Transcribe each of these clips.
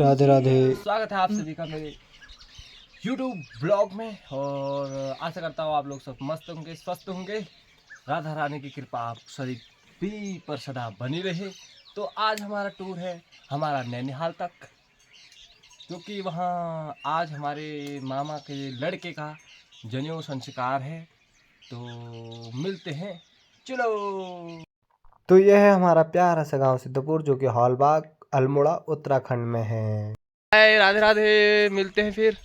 राधे राधे। स्वागत है आप सभी का मेरे YouTube ब्लॉग में। और आशा करता हूँ आप लोग सब मस्त होंगे, स्वस्थ होंगे। राधा रानी की कृपा आप सभी पर सदा बनी रहे। तो आज हमारा टूर है हमारा नैनीहाल तक, क्योंकि वहाँ आज हमारे मामा के लड़के का जनेऊ संस्कार है। तो मिलते हैं, चलो। तो यह है हमारा प्यारा सा गाँव सिद्धपुर, जो कि हॉलबाग अल्मोड़ा उत्तराखंड में है। राधे राधे, मिलते हैं फिर।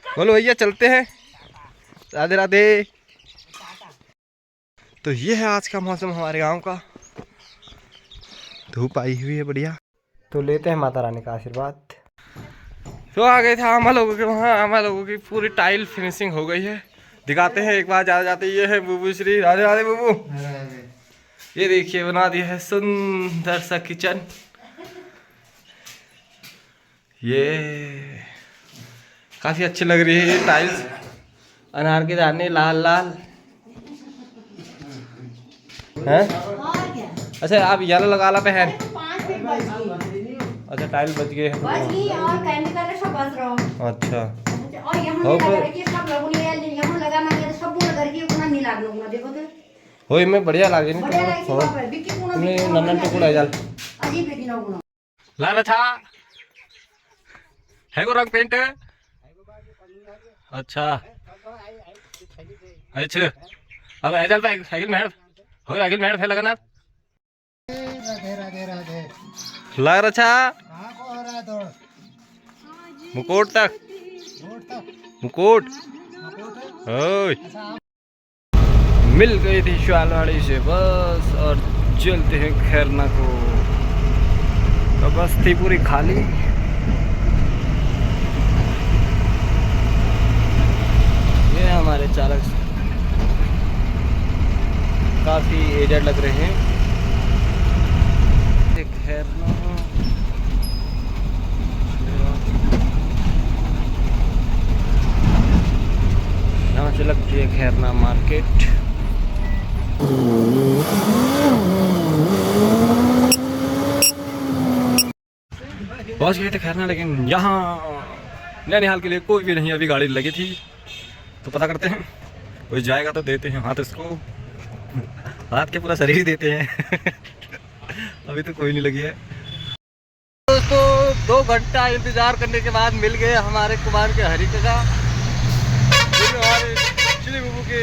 बोलो भैया, चलते हैं। राधे राधे। तो ये है आज का मौसम हमारे गांव का। धूप आई हुई है बढ़िया। तो लेते हैं माता रानी का आशीर्वाद। तो आ गए थे आमा लोगों के वहाँ। आमा लोगों की पूरी टाइल फिनिशिंग हो गई है। दिखाते हैं एक बार जाते जाते। ये है बुबू श्री। राधे राधे बुबू। ये देखिए, बना दिया है सुंदर सा किचन। ये काफी अच्छी लग रही है ये टाइल्स। अनार के दाने लाल लाल हैं। अच्छा, आप येलो लगा ला पहन। अच्छा, टाइल बच गए हैं। अच्छा, होई में बढ़िया लागे नहीं नन्ना टुकड़ा जाल लाना था है को रंग पेंट। अच्छा अच्छा, अब ऐसा साइकिल में हो साइकिल में फैल लगाना। राधे राधे राधे। लग रहा मुकोट तक मुकोट। ओए मिल गई थी शालवाड़ी से बस, और चलते हैं खैरना को। तो बस थी पूरी खाली। ये हमारे चालक काफी एजेड लग रहे हैं। खैरना यहाँ से लगती है खैरना मार्केट। पहुंच गए थे खैरना, लेकिन यहाँ नैनीहाल के लिए कोई भी नहीं अभी गाड़ी लगी थी। तो पता करते हैं, कोई जाएगा तो देते हैं हाथ इसको। हाथ के पूरा शरीर देते हैं। अभी तो कोई नहीं लगी है। दोस्तों 2 घंटा इंतजार करने के बाद मिल गए हमारे कुमार के हरी का, जो हमारे श्री बाबू के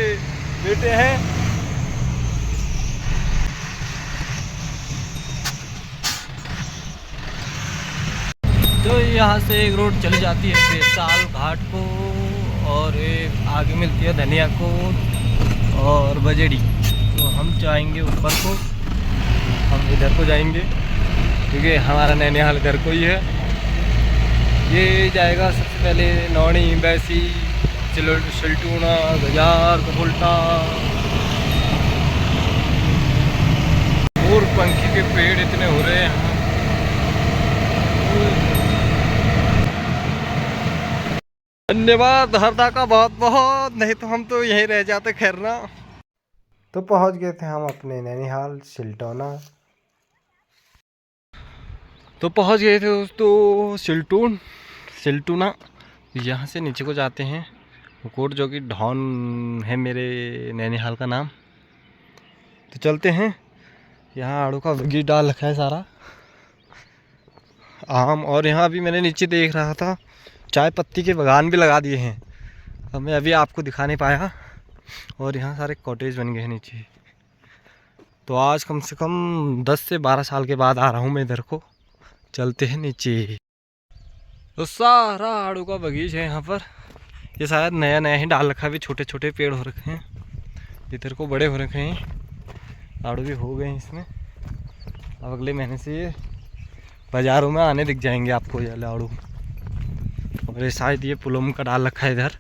बेटे हैं। तो यहाँ से एक रोड चली जाती है बेताल घाट को, और एक आगे मिलती है धनिया को और बजेड़ी। तो हम जाएंगे ऊपर को, हम इधर को जाएंगे क्योंकि हमारा नैनीहाल घर को ही है। ये जाएगा सबसे पहले नौनी, बैसी, सिलटूना, गजार, कपुल्टा। मोर पंखी के पेड़ इतने हो रहे हैं। धन्यवाद हरदा का बहुत बहुत, नहीं तो हम तो यहीं रह जाते खैरना। तो पहुंच गए थे हम अपने नैनीहाल सिलटोना। तो पहुंच गए थे दोस्तों सिलटूना। यहाँ से नीचे को जाते हैं मुकोट, जो कि ढॉन है मेरे नैनीहाल का नाम। तो चलते हैं। यहाँ आड़ू का बगीचा डाल रखा है सारा आम, और यहाँ अभी मैंने नीचे देख रहा था चाय पत्ती के बागान भी लगा दिए हैं। अब मैं अभी आपको दिखा नहीं पाया। और यहाँ सारे कॉटेज बन गए हैं नीचे। तो आज कम से कम 10 से 12 साल के बाद आ रहा हूँ मैं इधर को। चलते हैं नीचे। तो सारा आड़ू का बगीचा है यहाँ पर। ये शायद नया नया ही डाल रखा है, भी छोटे छोटे पेड़ हो रखे हैं। इधर को बड़े हो रखे हैं, आड़ू भी हो गए हैं इसमें। अब अगले महीने से ये बाज़ारों में आने दिख जाएंगे आपको ये आड़ू। और ये शायद ये पुलम का डाल रखा है इधर।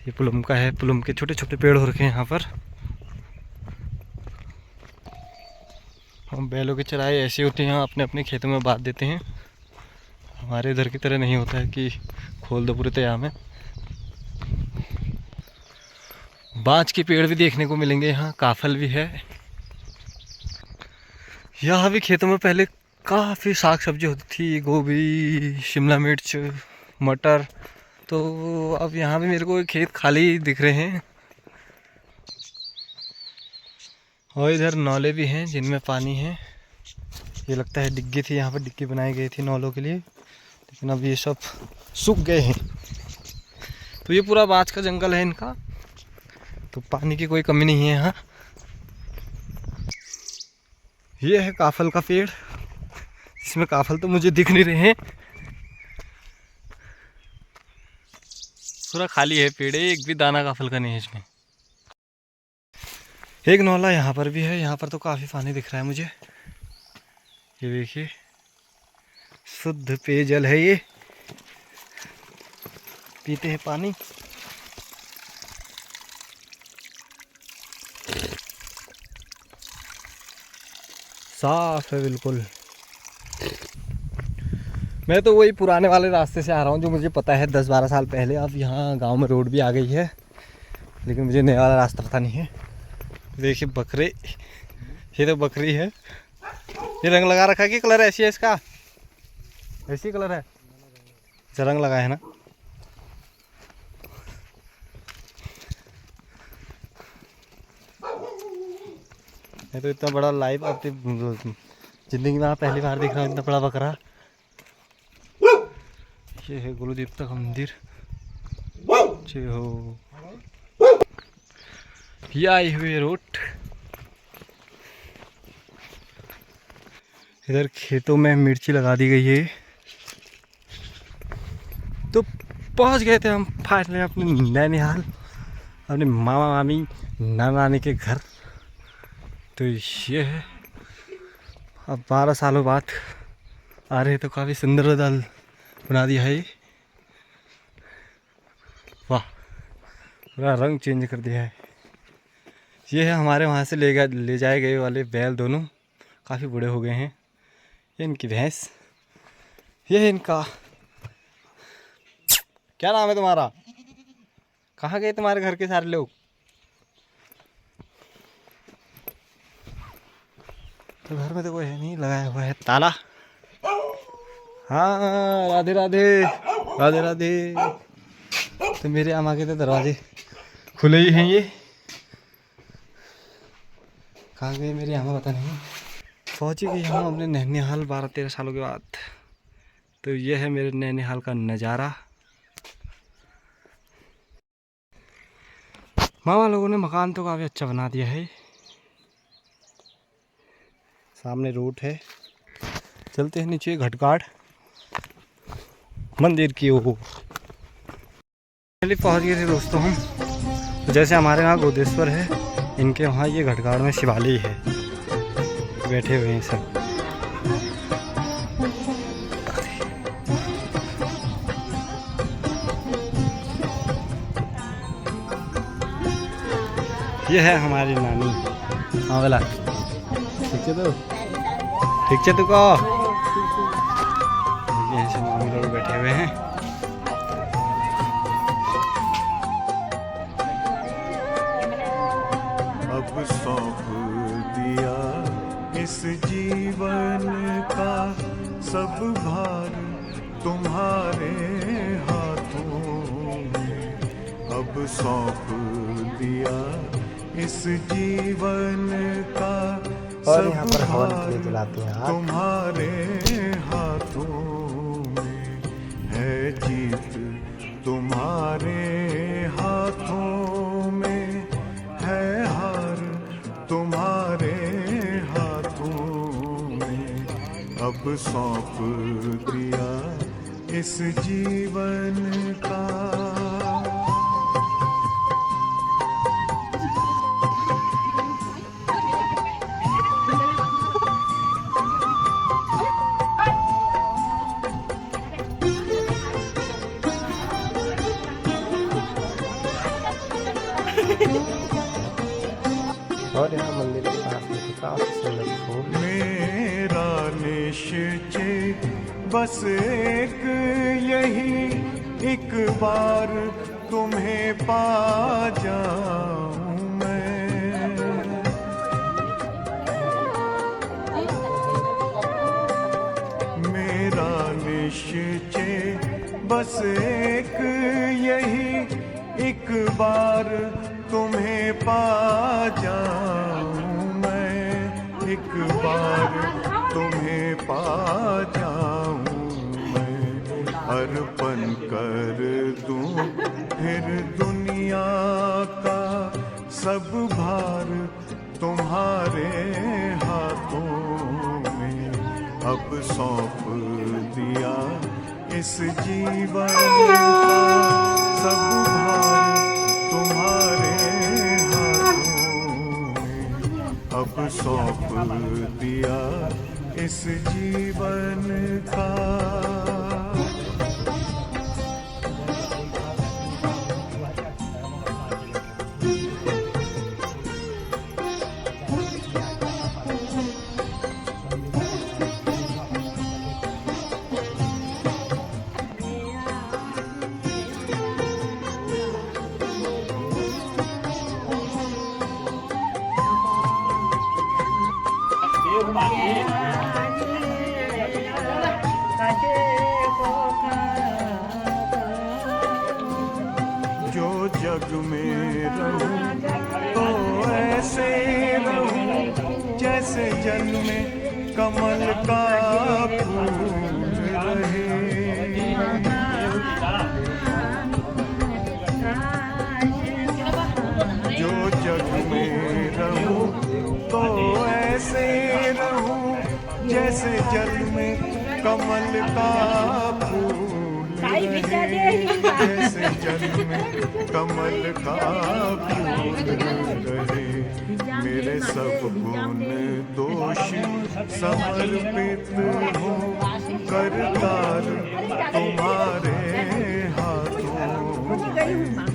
ये पुलम का है, पुलम के छोटे छोटे पेड़ हो रखे हैं यहाँ पर। हम बैलों की चराई ऐसी होती है, अपने अपने खेतों में बांध देते हैं। हमारे इधर की तरह नहीं होता है कि खोल दो पूरे तैयार में। बाँच के पेड़ भी देखने को मिलेंगे यहाँ, काफल भी है। यहाँ भी खेतों में पहले काफ़ी साग सब्जी होती थी, गोभी, शिमला मिर्च, मटर। तो अब यहाँ भी मेरे को खेत खाली दिख रहे हैं और इधर नौले भी हैं जिनमें पानी है। ये लगता है डिग्गी थी, यहाँ पर डिग्गी बनाई गई थी नौलों के लिए, लेकिन अब ये सब सूख गए हैं। तो ये पूरा बाँस का जंगल है इनका, तो पानी की कोई कमी नहीं है यहाँ। ये है काफल का पेड़, इसमें काफल तो मुझे दिख नहीं रहे हैं, पूरा खाली है पेड़, एक भी दाना काफल का नहीं है इसमें। एक नौला यहाँ पर भी है, यहाँ पर तो काफ़ी पानी दिख रहा है मुझे। ये देखिए शुद्ध पेयजल है, ये पीते हैं पानी। साफ है बिल्कुल। मैं तो वही पुराने वाले रास्ते से आ रहा हूँ जो मुझे पता है 10-12 साल पहले। अब यहाँ गांव में रोड भी आ गई है, लेकिन मुझे नया वाला रास्ता पता नहीं है। देखिए बकरे, ये तो बकरी है। ये रंग लगा रखा है कि कलर ऐसी है इसका? ऐसी कलर है, अच्छा रंग लगा है ना। ये तो इतना बड़ा लाइव अपनी जिंदगी में पहली बार देख रहा हूँ, इतना बड़ा बकरा। ये है गुरु देवता का मंदिर। जय हो। ये आई हुई रोड, इधर खेतों में मिर्ची लगा दी गई है। तो पहुंच गए थे हम फाइनली अपने नैनीहाल, अपने मामा मामी नाना नानी के घर। तो ये है, अब 12 सालों बाद आ रहे तो काफ़ी सुंदर दाल बना दिया है। वाह, पूरा रंग चेंज कर दिया है। ये है हमारे वहाँ से ले जाए गए वाले बैल, दोनों काफ़ी बूढ़े हो गए हैं। ये इनकी भैंस, ये है इनका। क्या नाम है तुम्हारा? कहाँ गए तुम्हारे घर के सारे लोग? तो घर में तो कोई है नहीं, लगाया हुआ है ताला। हाँ राधे राधे, राधे राधे। तो मेरे अम्मा के तो दरवाजे खुले ही हैं। ये कहाँ गए मेरी अम्मा पता नहीं। पहुँची गई हम अपने नैनीहाल 12-13 सालों के बाद। तो ये है मेरे नैनीहाल का नज़ारा। मामा लोगों ने मकान तो काफ़ी अच्छा बना दिया है। सामने रोड है, चलते हैं नीचे घटघाट मंदिर की ओर। पहुंच गए थे दोस्तों हम। तो जैसे हमारे यहाँ गोदेश्वर है, इनके वहाँ ये घटघाट में शिवालय है, बैठे हुए हैं सब। ये है हमारी नानी। हाँ बोला ठीक है, तो ठीक है। तो को ये सब मामी लोग बैठे हुए हैं। अब सौंप दिया इस जीवन का सब भार तुम्हारे हाथों में। अब सौंप दिया इस जीवन का और यहाँ पर सब हवन के भार लिए जलाते हैं आग। तुम्हारे हाथों में है जीत, तुम्हारे हाथों में है हार, तुम्हारे हाथों में। अब सौंप दिया इस जीवन का। और यहाँ मंदिर के पास में काफी सुंदर फूल। मेरा निश्चय बस एक यही, एक बार तुम्हें पा जाऊं मैं। निश्चय बस एक यही, एक बार तुम्हें पा जाऊं मैं, एक बार तुम्हें पा जाऊं मैं, अर्पण कर दूं फिर दुनिया का सब भार तुम्हारे हाथों में, अब सौंप दिया इस जीवन का सब भार तुम्हारे हाथों में, अब सौंप दिया इस जीवन का। जो जग में रहूं तो ऐसे रहूं जैसे जल में कमल का फूल रहे, जो जग में रहूं तो ऐसे रहूं जैसे जल में कमल का फूल रहे, जैसे जल में कमल का फूल रहे, मेरे सब गुण दोष समर्पित हो करतार तुम्हारे हाथों में,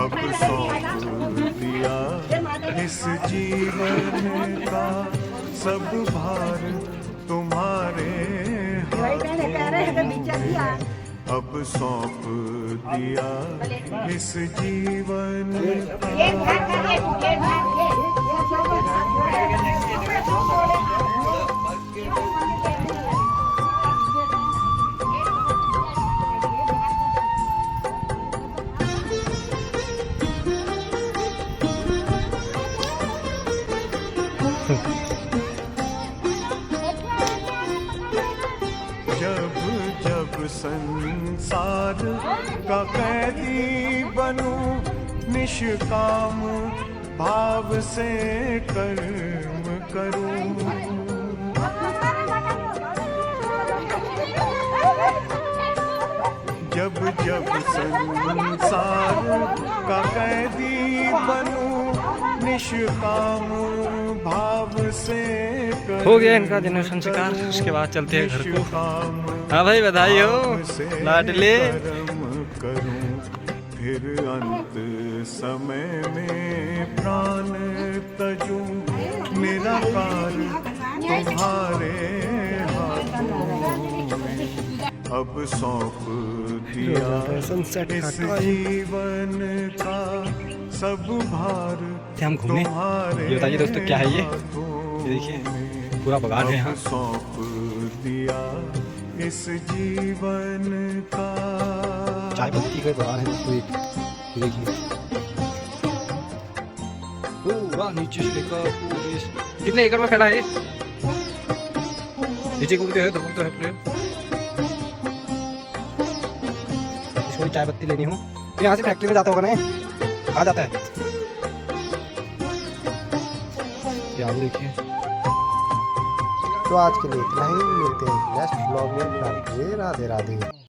अब सौंप दिया इस जीवन का सब भार तुम्हारे हाथों में, अब सौंप दिया इस जीवन का। जब जब संसार का कैदी बनूं, निष्काम भाव से कर्म करूं, जब जब संसार का कैदी बनूं, निष्काम भाव से हो गया इनका जन्म संस्कार। उसके बाद चलते हैं घर को। हाँ भाई बधाई हो लाडले। करूं फिर अंत समय में प्राण तजूं, मेरा काल तुम्हारे हाथों में, अब सौंप दिया इस जीवन का सब भार हम घूमने। ये बताइए दोस्तों क्या है ये देखिए पूरा बगान है यहाँ। सौंप दिया इस जीवन का। चाय पत्ती का बगान है दोस्तों ये देखिए पूरा नीचे से लेकर कितने एकड़ में फैला है नीचे को भी है तो है प्लेन। इसको चाय पत्ती लेनी हो तो यहाँ से फैक्ट्री में जाता होगा ना, कहाँ जाता है यहाँ देखिए। तो आज के लिए इतना ही, मिलते हैं नेक्स्ट ब्लॉग में। राधे राधे।